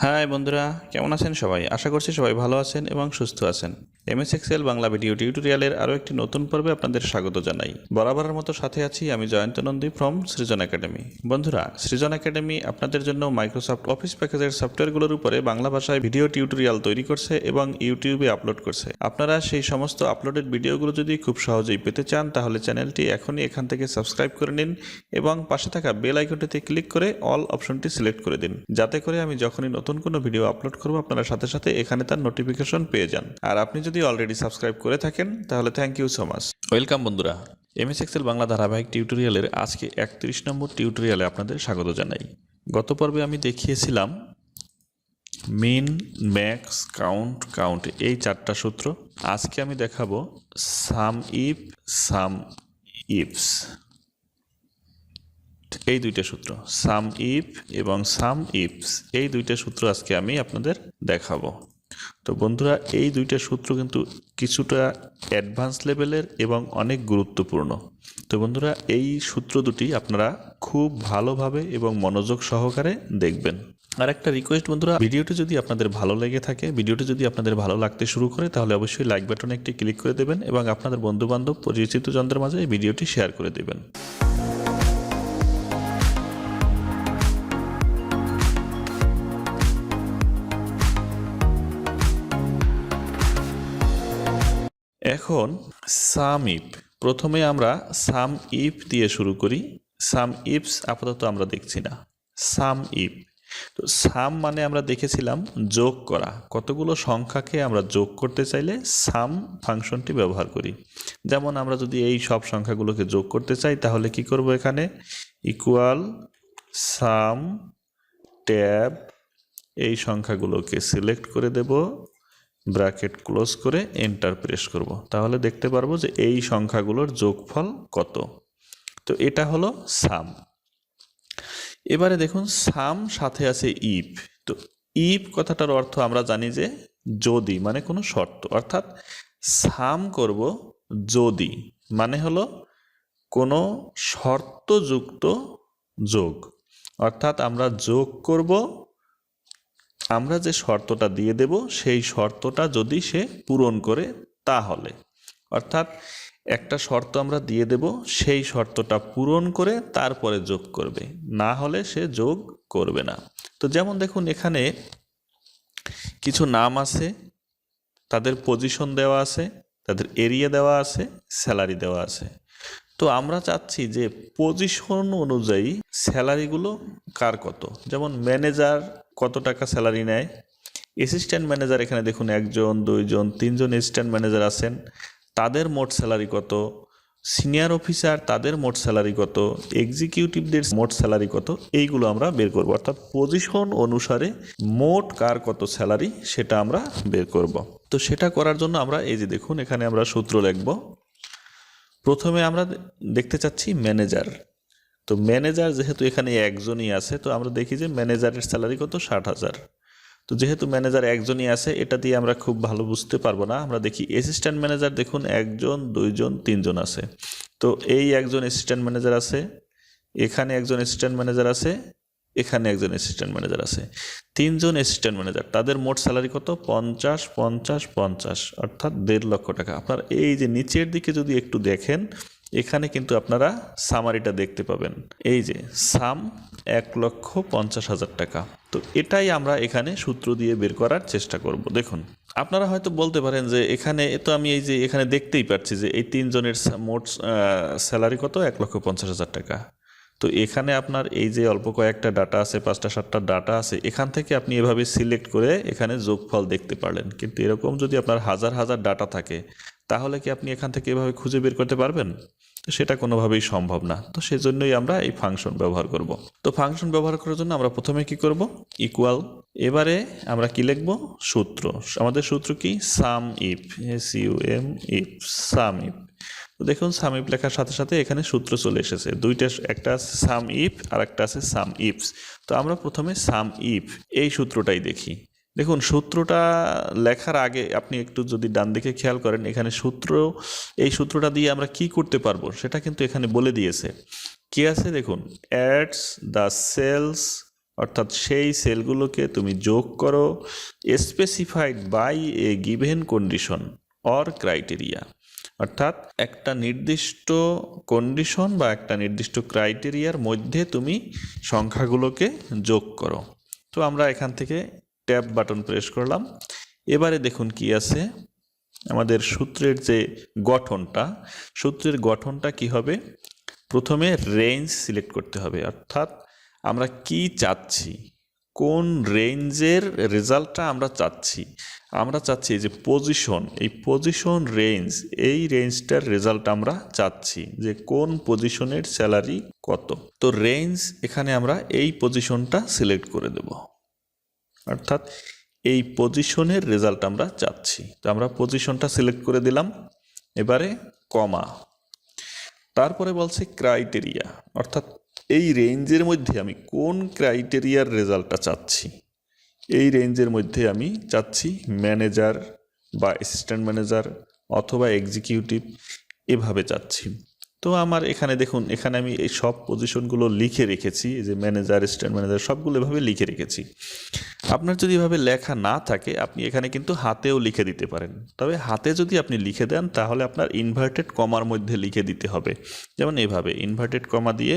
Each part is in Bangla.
হাই বন্ধুরা, কেমন আছেন সবাই? আশা করছি সবাই ভালো আছেন এবং সুস্থ আছেন। এমএস এক্সেল বাংলা ভিডিও টিউটোরিয়ালের আরও একটি নতুন পর্বে আপনাদের স্বাগত জানাই। বরাবরের মতো সাথে আছি আমি Jayanta Nandi from Srijan academy. বন্ধুরা, সৃজন একাডেমি আপনাদের জন্য মাইক্রোসফট অফিস প্যাকেজের সফটওয়্যারগুলোর উপরে বাংলা ভাষায় ভিডিও টিউটোরিয়াল তৈরি করছে এবং ইউটিউবে আপলোড করছে। আপনারা সেই সমস্ত আপলোডেড ভিডিওগুলো যদি খুব সহজেই পেতে চান তাহলে চ্যানেলটি এখনই এখান থেকে সাবস্ক্রাইব করে নিন এবং পাশে থাকা বেল আইকনটিতে ক্লিক করে অল অপশনটি সিলেক্ট করে দিন, যাতে করে আমি যখনই নতুন কোনো ভিডিও আপলোড করব আপনারা সাথে সাথে এখানে তার নোটিফিকেশন পেয়ে যান। আর আপনি যদি অলরেডি সাবস্ক্রাইব করে থাকেন তাহলে thank you so much. Welcome বন্ধুরা, এমএস এক্সেল বাংলা ধারাবাহিক টিউটোরিয়ালের আজকে 31 নম্বর টিউটোরিয়ালে আপনাদের স্বাগত জানাই। গত পর্বে আমি দেখিয়েছিলাম মিন, ম্যাক্স, কাউন্ট এই চারটা সূত্র। আজকে আমি দেখাবো সাম ইফ, সাম ইফস, এই দুইটা সূত্র, সাম ইফ এবং সাম ইফস, এই দুইটা সূত্র আজকে আমি আপনাদের দেখাবো। তো বন্ধুরা, এই দুইটা সূত্র কিন্তু কিছুটা অ্যাডভান্স লেভেলের এবং অনেক গুরুত্বপূর্ণ। তো বন্ধুরা, এই সূত্র দুটি আপনারা খুব ভালোভাবে এবং মনোযোগ সহকারে দেখবেন। আর একটা রিকোয়েস্ট বন্ধুরা, ভিডিওটি যদি আপনাদের ভালো লেগে থাকে, ভিডিওটি যদি আপনাদের ভালো লাগতে শুরু করে, তাহলে অবশ্যই লাইক বাটনে একটি ক্লিক করে দেবেন এবং আপনাদের বন্ধুবান্ধব পরিচিত জনদের মাঝে এই ভিডিওটি শেয়ার করে দেবেন। এখন সাম ইফ, প্রথমে আমরা সাম ইফ দিয়ে শুরু করি। সাম ইফস আপাতত আমরা দেখছি না। সাম ইফ, তো সাম মানে আমরা দেখেছিলাম যোগ করা, কতগুলো সংখ্যাকে আমরা যোগ করতে চাইলে সাম ফাংশনটি ব্যবহার করি। যেমন আমরা যদি এই সব সংখ্যাগুলোকে যোগ করতে চাই তাহলে কি করব, এখানে ইকুয়াল সাম ট্যাব, এই সংখ্যাগুলোকে সিলেক্ট করে দেব, ব্র্যাকেট ক্লোজ করে এন্টার প্রেস করব, তাহলে দেখতে পারবো যে এই সংখ্যাগুলোর যোগফল কত। তো এটা হলো সাম। এবারে দেখুন, সাম সাথে আছে ইফ। তো ইফ কথাটার অর্থ আমরা জানি যে যদি, মানে কোনো শর্ত, অর্থাৎ সাম করব যদি, মানে হলো কোনো শর্তযুক্ত যোগ, অর্থাৎ আমরা যোগ করব, আমরা যে শর্তটা দিয়ে দেব সেই শর্তটা যদি সে পূরণ করে তাহলে, অর্থাৎ একটা শর্ত আমরা দিয়ে দেব, সেই শর্তটা পূরণ করে তারপরে যোগ করবে, না হলে সে যোগ করবে না। তো যেমন দেখুন, এখানে কিছু নাম আছে, তাদের পজিশন দেওয়া আছে, তাদের এরিয়া দেওয়া আছে, স্যালারি দেওয়া আছে। তো আমরা চাচ্ছি যে পজিশন অনুযায়ী স্যালারিগুলো কার কত। যেমন ম্যানেজার কত টাকা স্যালারি নেয়, অ্যাসিস্ট্যান্ট ম্যানেজার এখানে দেখুন 1 জন 2 জন 3 জন অ্যাসিস্ট্যান্ট ম্যানেজার আছেন, তাদের মোট স্যালারি কত, সিনিয়র অফিসার তাদের মোট স্যালারি কত, এক্সিকিউটিভদের মোট স্যালারি কত, এইগুলো আমরা বের করব। অর্থাৎ পজিশন অনুসারে মোট কার কত স্যালারি সেটা আমরা বের করব। তো সেটা করার জন্য আমরা এই যে দেখুন, এখানে আমরা সূত্র লিখব। প্রথমে আমরা দেখতে চাচ্ছি ম্যানেজার। তো ম্যানেজার যেহেতু এখানে একজনই আছে, তো আমরা দেখি যে ম্যানেজারের স্যালারি কত, 60,000। তো যেহেতু ম্যানেজার একজনই আছে, এটা দিয়ে আমরা খুব ভালো বুঝতে পারবো না। আমরা দেখি অ্যাসিস্ট্যান্ট ম্যানেজার, দেখুন 1 জন 2 জন 3 জন আছে। তো এই একজন অ্যাসিস্ট্যান্ট ম্যানেজার আছে, এখানে একজন অ্যাসিস্ট্যান্ট ম্যানেজার আছে, এখানে একজন অ্যাসিস্ট্যান্ট ম্যানেজার আছে, 3 জন অ্যাসিস্ট্যান্ট ম্যানেজার, তাদের মোট স্যালারি কত, 50 50 50, অর্থাৎ 1.5 লক্ষ টাকা। আপনার এই যে নিচের দিকে যদি একটু দেখেন, এখানে কিন্তু আপনারা সামারিটা দেখতে পাবেন, এই যে সাম 1,50,000 টাকা। তো এটাই আমরা এখানে সূত্র দিয়ে বের করার চেষ্টা করব। দেখুন, আপনারা হয়তো বলতে পারেন যে এখানে তো আমি এই যে এখানে দেখতেই পাচ্ছি যে এই 3 জনের মোট স্যালারি কত, 1,50,000 টাকা। তো এখানে আপনার এই যে অল্প কয়েকটা ডাটা আছে, 5টা 7টা ডাটা আছে, এখান থেকে আপনি এভাবে সিলেক্ট করে এখানে যোগফল দেখতে পারলেন। কিন্তু এরকম যদি আপনার হাজার হাজার ডাটা থাকে, তাহলে কি আপনি এখান থেকে এভাবে খুঁজে বের করতে পারবেন? তো সেটা কোনোভাবেই সম্ভব না। তো সেজন্যই আমরা এই ফাংশন ব্যবহার করব। তো ফাংশন ব্যবহার করার জন্য আমরা প্রথমে কি করব, ইকুয়াল, এবারে আমরা কি লিখব, সূত্র। আমাদের সূত্র কি, sum if, SUM if, sum if. তো দেখুন, সাম ইফ লেখার সাথে সাথে এখানে সূত্র চলে এসেছে দুইটা, একটা আছে সাম ইফ আর একটা আছে সাম ইফস। তো আমরা প্রথমে সাম ইফ এই সূত্রটাই দেখি। দেখুন, সূত্রটা লেখার আগে আপনি একটু যদি ডান দিকে খেয়াল করেন, এখানে এই সূত্রটা দিয়ে আমরা কি করতে পারবো সেটা কিন্তু এখানে বলে দিয়েছে। কি আছে দেখুন, অ্যাডস দ্য সেলস, অর্থাৎ সেই সেলগুলোকে তুমি যোগ করো specified by a given condition or criteria, অর্থাৎ একটা নির্দিষ্ট কন্ডিশন বা একটা নির্দিষ্ট ক্রাইটেরিয়ার মধ্যে তুমি সংখ্যাগুলোকে যোগ করো। তো আমরা এখান থেকে ট্যাব বাটন প্রেস করলাম। এবারে দেখুন কি আছে, আমাদের সূত্রের যে সূত্রের গঠনটা কি হবে, প্রথমে রেঞ্জ সিলেক্ট করতে হবে, অর্থাৎ আমরা কি চাচ্ছি, কোন রেঞ্জের রেজাল্টটা আমরা চাচ্ছি। আমরা চাচ্ছি যে পজিশন, এই পজিশন রেঞ্জ, এই রেঞ্জটার রেজাল্ট আমরা চাচ্ছি যে কোন পজিশনের স্যালারি কত। তো রেঞ্জ এখানে আমরা এই পজিশনটা সিলেক্ট করে দেব, অর্থাৎ এই পজিশনের রেজাল্ট আমরা চাচ্ছি। তো আমরা পজিশনটা সিলেক্ট করে দিলাম। এবারে কমা, তারপরে বলছে ক্রাইটেরিয়া, অর্থাৎ এই রেঞ্জের মধ্যে আমি কোন ক্রাইটেরিয়ার রেজাল্টটা চাচ্ছি। এই রেঞ্জের মধ্যে আমি চাচ্ছি ম্যানেজার বা অ্যাসিস্ট্যান্ট ম্যানেজার অথবা এক্সিকিউটিভ, এভাবে চাচ্ছি। তো আমার এখানে দেখুন, এখানে আমি এই সব পজিশনগুলো লিখে রেখেছি, যে ম্যানেজার, অ্যাসিস্ট্যান্ট ম্যানেজার সবগুলো এভাবে লিখে রেখেছি। আপনার যদি এভাবে লেখা না থাকে, আপনি এখানে কিন্তু হাতেও লিখে দিতে পারেন। তবে হাতে যদি আপনি লিখে দেন, তাহলে আপনার ইনভার্টেড কমার মধ্যে লিখে দিতে হবে। যেমন এভাবে ইনভার্টেড কমা দিয়ে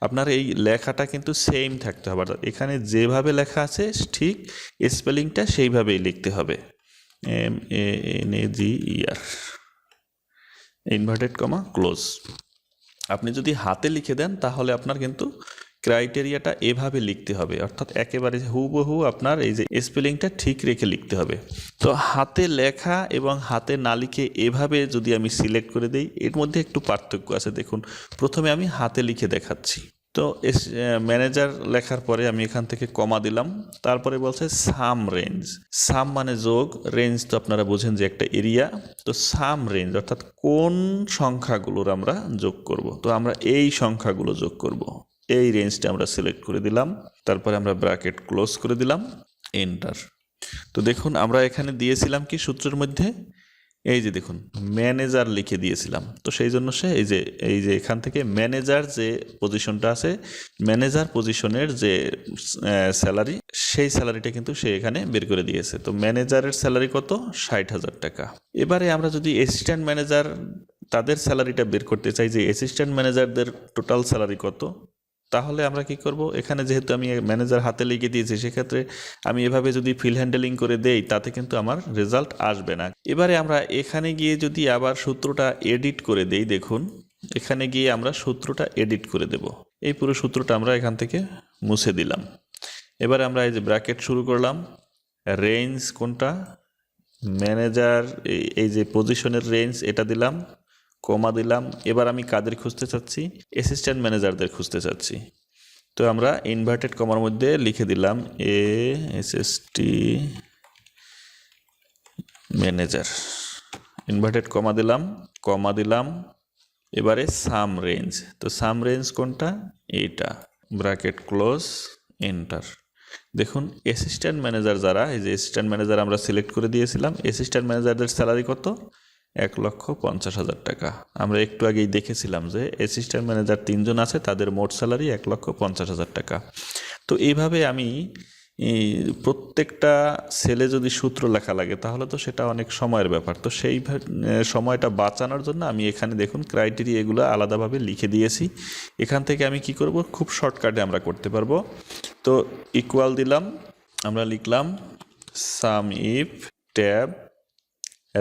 আপনার এই লেখাটা কিন্তু সেম থাকতে হবে, এখানে যেভাবে লেখা আছে ঠিক স্পেলিংটা সেইভাবেই লিখতে হবে। MANAGER, inverted comma close. আপনি যদি হাতে লিখে দেন, তাহলে আপনার কিন্তু ক্রাইটেরিয়াটা এভাবে লিখতে হবে, অর্থাৎ একেবারে হুবহু আপনার এই যে স্পেলিংটা ঠিক রেখে লিখতে হবে। তো হাতে লেখা এবং হাতে না লিখে এভাবে যদি আমি সিলেক্ট করে দিই, এর মধ্যে একটু পার্থক্য আছে। দেখুন, প্রথমে আমি হাতে লিখে দেখাচ্ছি। তো ম্যানেজার লেখার পরে আমি এখান থেকে কমা দিলাম। তারপরে বলছে সাম রেঞ্জ। সাম মানে যোগ, রেঞ্জ তো আপনারা বোঝেন যে একটা এরিয়া। তো সাম রেঞ্জ অর্থাৎ কোন সংখ্যাগুলোর আমরা যোগ করব। তো আমরা এই সংখ্যাগুলো যোগ করব, এই রেঞ্জটা আমরা সিলেক্ট করে দিলাম। তারপরে আমরা ব্র্যাকেট ক্লোজ করে দিলাম, এন্টার। তো দেখুন, আমরা এখানে দিয়েছিলাম কি সূত্রের মধ্যে, এই যে দেখুন ম্যানেজার লিখে দিয়েছিলাম। তো সেই জন্য সে এই যে এখান থেকে ম্যানেজার যে পজিশনটা আছে, ম্যানেজার পজিশনের যে স্যালারি, সেই স্যালারিটা কিন্তু সে এখানে বের করে দিয়েছে। তো ম্যানেজারের স্যালারি কত? 60,000 টাকা। এবারে আমরা যদি অ্যাসিস্ট্যান্ট ম্যানেজার তাদের স্যালারিটা বের করতে চাই, যে অ্যাসিস্ট্যান্ট ম্যানেজারদের টোটাল স্যালারি কত, তাহলে আমরা কি করব, এখানে যেহেতু আমি ম্যানেজার হাতে লিখে দিয়েছি, সেক্ষেত্রে আমি এভাবে যদি ফিল হ্যান্ডেলিং করে দেই, তাতে কিন্তু আমার রেজাল্ট আসবে না। এবারে আমরা এখানে গিয়ে যদি আবার সূত্রটা এডিট করে দেই, দেখুন এখানে গিয়ে আমরা সূত্রটা এডিট করে দেব। এই পুরো সূত্রটা আমরা এখান থেকে মুছে দিলাম। এবারে আমরা এই যে ব্র্যাকেট শুরু করলাম, রেঞ্জ কোনটা, ম্যানেজার, এই যে পজিশনের রেঞ্জ এটা দিলাম, কমা দিলাম। এবার আমি কাদের খুঁজতে চাচ্ছি? অ্যাসিস্ট্যান্ট ম্যানেজারদের খুঁজতে চাচ্ছি। তো আমরা ইনভার্টেড কমার মধ্যে লিখে দিলাম ASST ম্যানেজার, ইনভার্টেড কমা দিলাম। এবারে সাম রেঞ্জ, তো সাম রেঞ্জ কোনটা? এইটা, ব্র্যাকেট ক্লোজ, এন্টার। দেখুন অ্যাসিস্ট্যান্ট ম্যানেজার যারা, এই যে অ্যাসিস্ট্যান্ট ম্যানেজার আমরা সিলেক্ট করে দিয়েছিলাম, অ্যাসিস্ট্যান্ট ম্যানেজারদের স্যালারি কত? 1,50,000 টাকা। আমরা একটু আগেই দেখেছিলাম যে অ্যাসিস্ট্যান্ট ম্যানেজার 3 জন আছে, তাদের মোট স্যালারি 1,50,000 টাকা। তো এইভাবে আমি প্রত্যেকটা সেলে যদি সূত্র লেখা লাগে, তাহলে তো সেটা অনেক সময়ের ব্যাপার। তো সেই সময়টা বাঁচানোর জন্য আমি এখানে দেখুন ক্রাইটেরিয়া এগুলো আলাদাভাবে লিখে দিয়েছি। এখান থেকে আমি কি করব, খুব শর্টকাটে আমরা করতে পারবো। তো ইকুয়াল দিলাম, আমরা লিখলাম সাম ইফ ট্যাব,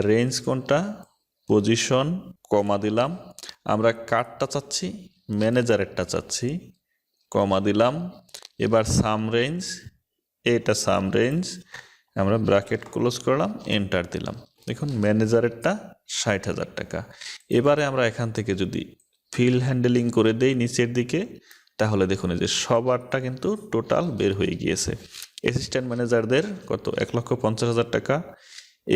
রেঞ্জ কোনটা? পজিশন, কমা দিলাম। আমরা কারটা চাচ্ছি, ম্যানেজারেরটা চাচ্ছি, কমা দিলাম। এবার সাম রেঞ্জ, এটা সাম রেঞ্জ, আমরা ব্র্যাকেট ক্লোজ করলাম, এন্টার দিলাম। দেখুন ম্যানেজারেরটা 60,000 টাকা। এবারে আমরা এখান থেকে যদি ফিল হ্যান্ডেলিং করে দেই নিচের দিকে, তাহলে দেখুন এই যে সবারটা কিন্তু টোটাল বের হয়ে গিয়েছে। অ্যাসিস্ট্যান্ট ম্যানেজারদের কত? 1,50,000 টাকা।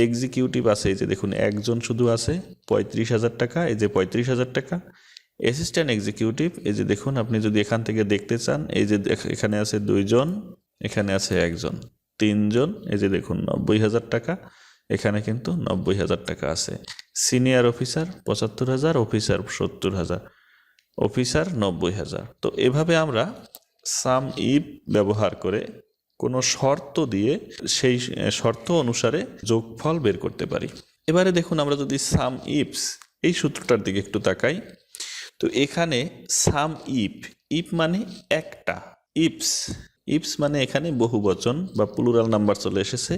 এক্সিকিউটিভ আছে, এই যে দেখুন একজন শুধু আছে, 35,000 টাকা, এই যে 35,000 টাকা। অ্যাসিস্ট্যান্ট এক্সিকিউটিভ, এই যে দেখুন আপনি যদি এখান থেকে দেখতে চান, এই যে এখানে আছে 2 জন, এখানে আছে 1 জন, 3 জন, এই যে দেখুন 90,000 টাকা, এখানে কিন্তু 90,000 টাকা আছে। Senior officer 75,000, officer 70,000, officer 90,000। তো এভাবে আমরা সাম ইফ ব্যবহার করে কোনো শর্ত দিয়ে সেই শর্ত অনুসারে যোগফল বের করতে পারি। এবারে দেখুন আমরা যদি সাম ইফস এই সূত্রটার দিকে একটু তাকাই, তো এখানে সাম ইফ, ইফ মানে একটা, ইফস, ইফস মানে এখানে বহুবচন বা প্লুরাল নাম্বার চলে এসেছে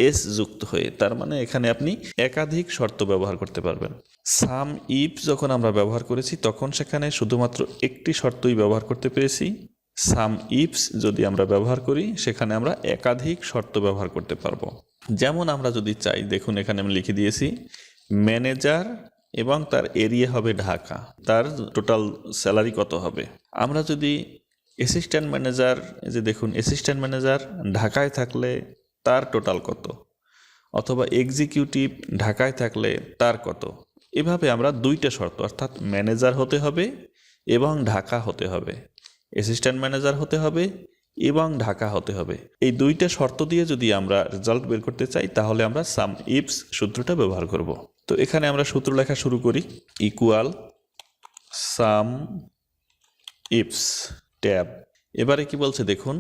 এস যুক্ত হয়ে, তার মানে এখানে আপনি একাধিক শর্ত ব্যবহার করতে পারবেন। সাম ইফ যখন আমরা ব্যবহার করেছি তখন সেখানে শুধুমাত্র একটি শর্তই ব্যবহার করতে পেরেছি। সাম ইফস যদি আমরা ব্যবহার করি সেখানে আমরা একাধিক শর্ত ব্যবহার করতে পারবো। যেমন আমরা যদি চাই, দেখুন এখানে আমি লিখে দিয়েছি ম্যানেজার এবং তার এরিয়া হবে ঢাকা, তার টোটাল স্যালারি কত হবে। আমরা যদি অ্যাসিস্ট্যান্ট ম্যানেজার, এই যে দেখুন অ্যাসিস্ট্যান্ট ম্যানেজার ঢাকায় থাকলে তার টোটাল কত, অথবা এক্সিকিউটিভ ঢাকায় থাকলে তার কত, এভাবে আমরা দুইটা শর্ত, অর্থাৎ ম্যানেজার হতে হবে এবং ঢাকা হতে হবে, অ্যাসিস্ট্যান্ট ম্যানেজার হতে হবে এবং ঢাকা হতে হবে, এই দুইটা শর্ত দিয়ে যদি আমরা রেজাল্ট বের করতে চাই তাহলে আমরা সাম ইফস সূত্রটা ব্যবহার করব। তো এখানে আমরা সূত্র লেখা শুরু করি, ইকুয়াল সাম ইফস ট্যাব। এবারে কি বলছে দেখুন,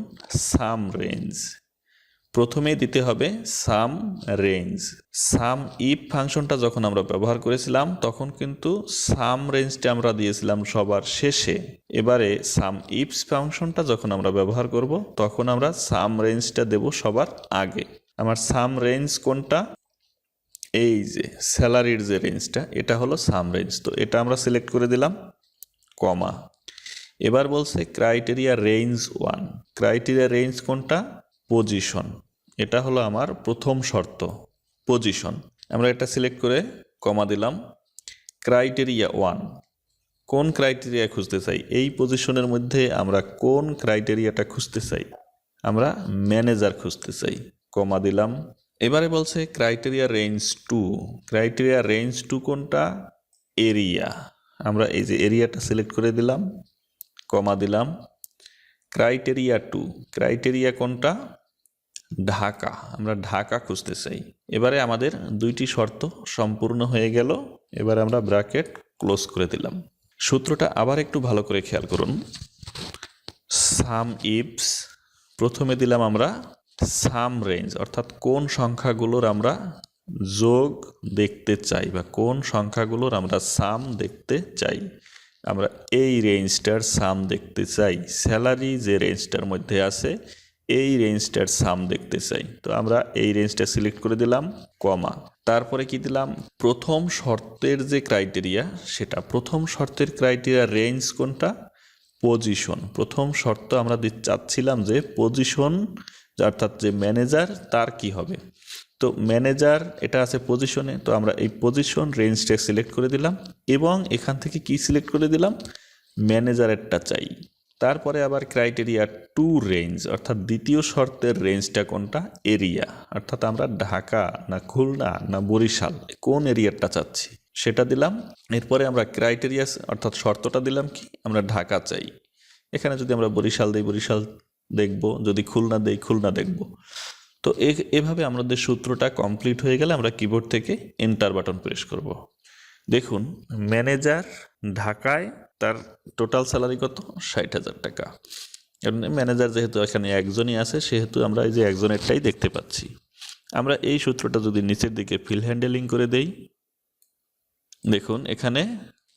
সাম রেঞ্জ, প্রথমে দিতে হবে সাম রেঞ্জ। সাম ইফ ফাংশনটা যখন আমরা ব্যবহার করেছিলাম তখন কিন্তু সাম রেঞ্জটা আমরা দিয়েছিলাম সবার শেষে। এবারে সাম ইফস ফাংশনটা যখন আমরা ব্যবহার করব তখন আমরা সাম রেঞ্জটা দেব সবার আগে। আমার সাম রেঞ্জ কোনটা, এই যে স্যালারির যে রেঞ্জটা, এটা হলো সাম রেঞ্জ, তো এটা আমরা সিলেক্ট করে দিলাম, কমা। এবার বলছে ক্রাইটেরিয়া রেঞ্জ 1, ক্রাইটেরিয়া রেঞ্জ কোনটা, পজিশন, এটা হলো আমার প্রথম শর্ত, পজিশন। আমরা এটা সিলেক্ট করে কমা দিলাম। ক্রাইটেরিয়া 1, কোন ক্রাইটেরিয়া খুঁজতে চাই, এই পজিশনের মধ্যে আমরা কোন ক্রাইটেরিয়াটা খুঁজতে চাই, আমরা ম্যানেজার খুঁজতে চাই, কমা দিলাম। এবারে বলছে ক্রাইটেরিয়া রেঞ্জ 2, ক্রাইটেরিয়া রেঞ্জ 2 কোনটা, এরিয়া, আমরা এই যে এরিয়াটা সিলেক্ট করে দিলাম, কমা দিলাম। ক্রাইটেরিয়া 2, ক্রাইটেরিয়া কোনটা, ঢাকা, আমরা ঢাকা খুঁজতে চাই। এবারে আমাদের দুইটি শর্ত সম্পূর্ণ হয়ে গেল, এবারে আমরা ব্র্যাকেট ক্লোজ করে দিলাম। সূত্রটা আবার একটু ভালো করে খেয়াল করুন, সাম ইফস, প্রথমে দিলাম আমরা সাম রেঞ্জ, অর্থাৎ কোন সংখ্যাগুলোর আমরা যোগ দেখতে চাই বা কোন সংখ্যাগুলোর আমরা সাম দেখতে চাই, আমরা এই রেঞ্জটার সাম দেখতে চাই, স্যালারি যে রেঞ্জটার মধ্যে আছে এই রেঞ্জটার সাম দেখতে চাই, তো আমরা এই রেঞ্জটা সিলেক্ট করে দিলাম, কমা। তারপরে কি দিলাম, প্রথম শর্তের যে ক্রাইটেরিয়া সেটা, প্রথম শর্তের ক্রাইটেরিয়া রেঞ্জ কোনটা, পজিশন, প্রথম শর্ত আমরা চাচ্ছিলাম যে পজিশন, অর্থাৎ যে ম্যানেজার তার কি হবে, তো ম্যানেজার এটা আছে পজিশনে, তো আমরা এই পজিশন রেঞ্জটা সিলেক্ট করে দিলাম এবং এখান থেকে কি সিলেক্ট করে দিলাম, ম্যানেজারেরটা চাই। তারপরে আবার ক্রাইটেরিয়া 2 রেঞ্জ, অর্থাৎ দ্বিতীয় শর্তের রেঞ্জটা কোনটা, এরিয়া, অর্থাৎ আমরা ঢাকা না খুলনা না বরিশাল কোন এরিয়াটা চাচ্ছি সেটা দিলাম। এরপরে আমরা ক্রাইটেরিয়া অর্থাৎ শর্তটা দিলাম কি, আমরা ঢাকা চাই, এখানে যদি আমরা বরিশাল দিই বরিশাল দেখব, যদি খুলনা দেই খুলনা দেখব। তো এভাবে আমাদের সূত্রটা কমপ্লিট হয়ে গেলে আমরা কিবোর্ড থেকে এন্টার বাটন প্রেস করব। দেখুন ম্যানেজার ঢাকায়, তার টোটাল স্যালারি কত, 60,000 টাকা। কারণ ম্যানেজার যেহেতু এখানে একজনই আছে সেহেতু আমরা এই যে একজনেরটাই দেখতে পাচ্ছি। আমরা এই সূত্রটা যদি নিচের দিকে ফিল হ্যান্ডেলিং করে দেই, দেখুন এখানে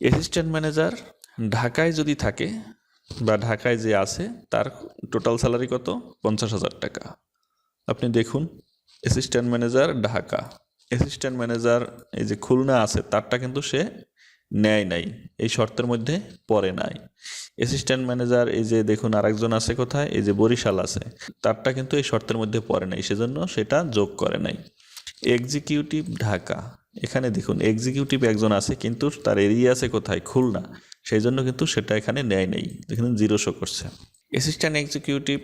অ্যাসিস্ট্যান্ট ম্যানেজার ঢাকায় যদি থাকে বা ঢাকায় যে আছে তার টোটাল স্যালারি কত, 50,000 টাকা। আপনি দেখুন assistant manager Dhaka, assistant manager এই যে খুলনা আছে তারটা কিন্তু সে নেয় নাই, এই শর্তের মধ্যে পড়ে নাই। অ্যাসিস্ট্যান্ট ম্যানেজার এই যে দেখুন আরেকজন আছে কোথায়, এই যে বরিশাল আছে, তারটা কিন্তু এই শর্তের মধ্যে পড়ে নাই, সেজন্য সেটা যোগ করে নাই। এক্সিকিউটিভ ঢাকা, এখানে দেখুন এক্সিকিউটিভ একজন আছে কিন্তু তার এরিয়া আছে কোথায়, খুলনা, সেই জন্য কিন্তু সেটা এখানে নেয় নেই, দেখুন 0 শো করছে। অ্যাসিস্ট্যান্ট এক্সিকিউটিভ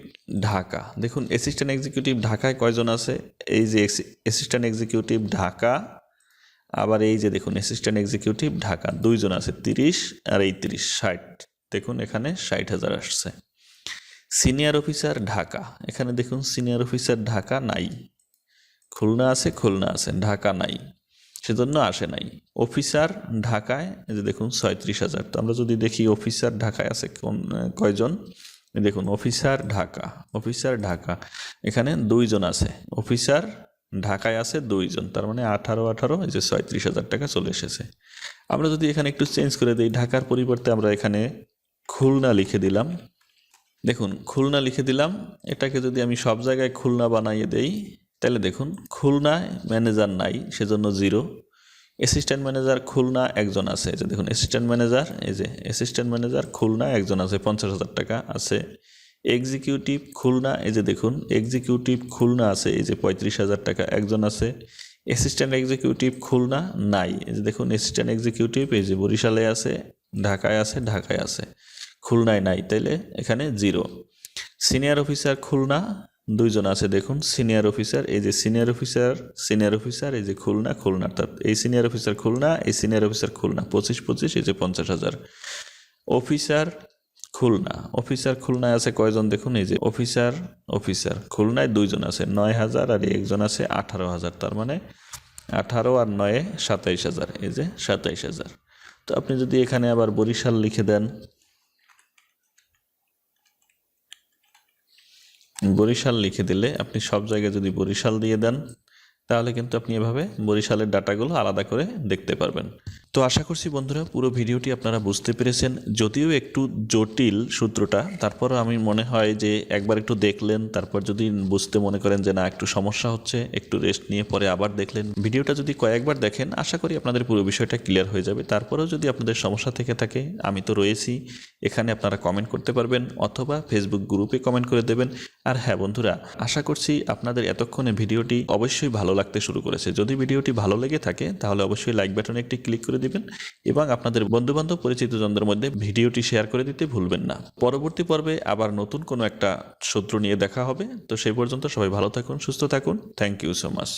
ঢাকা, দেখুন অ্যাসিস্ট্যান্ট এক্সিকিউটিভ ঢাকায় কয়জন আছে, এই যে অ্যাসিস্ট্যান্ট এক্সিকিউটিভ ঢাকা, আবার এই যে দেখুন অ্যাসিস্ট্যান্ট এক্সিকিউটিভ ঢাকা, 2 জন আছে, 30 আর এই 30, 60, দেখুন এখানে 60,000 আসছে। সিনিয়র অফিসার ঢাকা, এখানে দেখুন সিনিয়র অফিসার ঢাকা নাই, খুলনা আছে খুলনা আছে, ঢাকা নাই, সেজন্য আসে নাই। অফিসার ঢাকায় এই যে দেখুন 36,000, তো আমরা যদি দেখি অফিসার ঢাকায় আছে কয়জন, দেখুন অফিসার ঢাকা এখানে 2 জন আছে, অফিসার ঢাকায় আছে 2 জন, তার মানে 18 এই যে 36,000 টাকা চলে এসেছে। আমরা যদি এখানে একটু চেঞ্জ করে দিই, ঢাকার পরিবর্তে আমরা এখানে খুলনা লিখে দিলাম। দেখুন খুলনা লিখে দিলাম, এটাকে যদি আমি সব জায়গায় খুলনা বানাইয়ে দেই তাহলে দেখুন খুলনায় ম্যানেজার নাই, সেজন্য 0। অ্যাসিস্ট্যান্ট ম্যানেজার খুলনা একজন আছে, এই যে দেখুন অ্যাসিস্ট্যান্ট ম্যানেজার খুলনা একজন আছে, 50,000 টাকা আছে। এক্সিকিউটিভ খুলনা, এই যে দেখুন এক্সিকিউটিভ খুলনা আছে, এই যে 35,000 টাকা একজন আছে। অ্যাসিস্ট্যান্ট এক্সিকিউটিভ খুলনা নাই, এই যে দেখুন অ্যাসিস্ট্যান্ট এক্সিকিউটিভ এই যে বরিশালে আছে, ঢাকায় আছে, খুলনায় নাই, তাইলে এখানে 0। সিনিয়র অফিসার খুলনা 2 জন আছে, দেখুন সিনিয়র অফিসার এই যে সিনিয়র অফিসার এই যে খুলনা অর্থাৎ এই সিনিয়র অফিসার খুলনা, এই সিনিয়র অফিসার খুলনা 25 এই যে 50,000। অফিসার খুলনায় আছে কয়জন, দেখুন এই যে অফিসার খুলনায় 2 জন আছে, 9,000, আর একজন আছে 18,000, তার মানে 18 আর 9 27,000, এই যে 27,000। তো আপনি যদি এখানে আবার বরিশাল লিখে দেন, বরিশাল লিখে দিলে আপনি সব জায়গায় যদি বরিশাল দিয়ে দেন তাহলে কিন্তু আপনি এভাবে বরিশালের ডাটাগুলো আলাদা করে দেখতে পারবেন। তো আশা করছি বন্ধুরা পুরো ভিডিওটি আপনারা বুঝতে পেরেছেন, যদিও একটু জটিল সূত্রটা, তারপরও আমি মনে হয় যে একবার একটু দেখলেন, তারপর যদি বুঝতে মনে করেন যে না একটু সমস্যা হচ্ছে, একটু রেস্ট নিয়ে পরে আবার দেখলেন। ভিডিওটা যদি কয়েকবার দেখেন আশা করি আপনাদের পুরো বিষয়টা ক্লিয়ার হয়ে যাবে। তারপরেও যদি আপনাদের সমস্যা থেকে থাকে আমি তো রয়েছি এখানে, আপনারা কমেন্ট করতে পারবেন অথবা ফেসবুক গ্রুপে কমেন্ট করে দেবেন। আর হ্যাঁ বন্ধুরা, আশা করছি আপনাদের এতক্ষণে ভিডিওটি অবশ্যই ভালো লাগতে শুরু করেছে। যদি ভিডিওটি ভালো লেগে থাকে তাহলে অবশ্যই লাইক বাটনে একটি ক্লিক করে দিবেন এবং আপনাদের বন্ধুবান্ধব পরিচিতজনদের মধ্যে ভিডিওটি শেয়ার করে দিতে ভুলবেন না। পরবর্তী পর্বে আবার নতুন কোনো একটা সূত্র নিয়ে দেখা হবে। তো সেই পর্যন্ত সবাই ভালো থাকুন, সুস্থ থাকুন। Thank you so much.